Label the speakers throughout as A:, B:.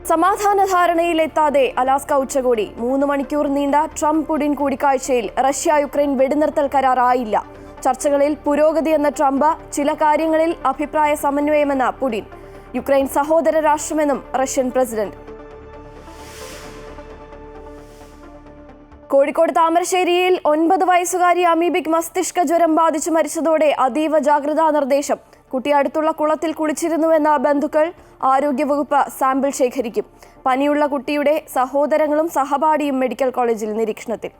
A: സമാധാന ധാരണയിലെത്താതെ അലാസ്ക ഉച്ചകോടി 3 മണിക്കൂർ നീണ്ട ട്രംപ് പുടിൻ കൂടിക്കാഴ്ചയിൽ റഷ്യ യുക്രൈൻ വെടിനിർത്തൽ കരാറായില്ല. ചർച്ചകളിൽ പുരോഗതി എന്ന ട്രംപ്, ചില കാര്യങ്ങളിൽ അഭിപ്രായ സമന്വയമെന്ന പുടിൻ. യുക്രൈൻ സഹോദര രാഷ്ട്രമെന്നും റഷ്യൻ പ്രസിഡന്റ്. കോഴിക്കോട് താമരശ്ശേരിയിൽ 9 വയസ്സുകാരി അമീബിക് മസ്തിഷ്ക ജ്വരം ബാധിച്ചു മരിച്ചതോടെ അതീവ ജാഗ്രതാ നിർദ്ദേശം. കുട്ടി അടുത്തുള്ള കുളത്തിൽ കുളിച്ചിരുന്നുവെന്ന ബന്ധുക്കൾ. ആരോഗ്യവകുപ്പ് സാമ്പിൾ ശേഖരിക്കും. പനിയുള്ള കുട്ടിയുടെ സഹോദരങ്ങളും സഹപാഠിയും മെഡിക്കൽ കോളേജിൽ നിരീക്ഷണത്തിൽ.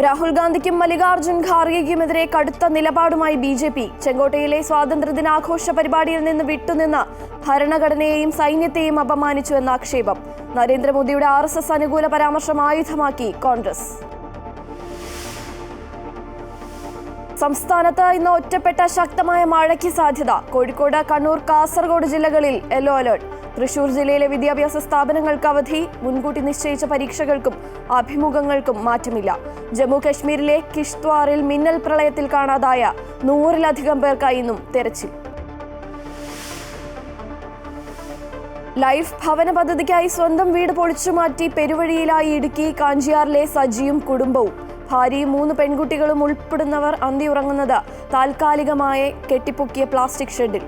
A: രാഹുൽ ഗാന്ധിക്കും മല്ലികാർജ്ജുൻ ഖാർഗെയ്ക്കുമെതിരെ കടുത്ത നിലപാടുമായി BJP. ചെങ്കോട്ടയിലെ സ്വാതന്ത്ര്യദിനാഘോഷ പരിപാടിയിൽ നിന്ന് വിട്ടുനിന്ന് ഭരണഘടനയെയും സൈന്യത്തെയും അപമാനിച്ചുവെന്ന ആക്ഷേപം. നരേന്ദ്രമോദിയുടെ RSS അനുകൂല പരാമർശം ആയുധമാക്കി കോൺഗ്രസ്. സംസ്ഥാനത്ത് ഇന്ന് ഒറ്റപ്പെട്ട ശക്തമായ മഴയ്ക്ക് സാധ്യത. കോഴിക്കോട്, കണ്ണൂർ, കാസർഗോഡ് ജില്ലകളിൽ യെല്ലോ അലർട്ട്. തൃശൂർ ജില്ലയിലെ വിദ്യാഭ്യാസ സ്ഥാപനങ്ങൾക്ക് അവധി. മുൻകൂട്ടി നിശ്ചയിച്ച പരീക്ഷകൾക്കും അഭിമുഖങ്ങൾക്കും മാറ്റമില്ല. ജമ്മു കശ്മീരിലെ കിഷ്ത്വാറിൽ മിന്നൽ പ്രളയത്തിൽ കാണാതായ 100-ലധികം പേർക്കായി ഇന്നും തെരച്ചിൽ. ലൈഫ് ഭവന പദ്ധതിക്കായി സ്വന്തം വീട് പൊളിച്ചുമാറ്റി പെരുവഴിയിലായി ഇടുക്കി കാഞ്ചിയാറിലെ സജിയും കുടുംബവും. ഭാര്യയും 3 പെൺകുട്ടികളും ഉൾപ്പെടുന്നവർ അന്തിയുറങ്ങുന്നത് താൽക്കാലികമായി കെട്ടിപ്പൊക്കിയ പ്ലാസ്റ്റിക് ഷെഡിൽ.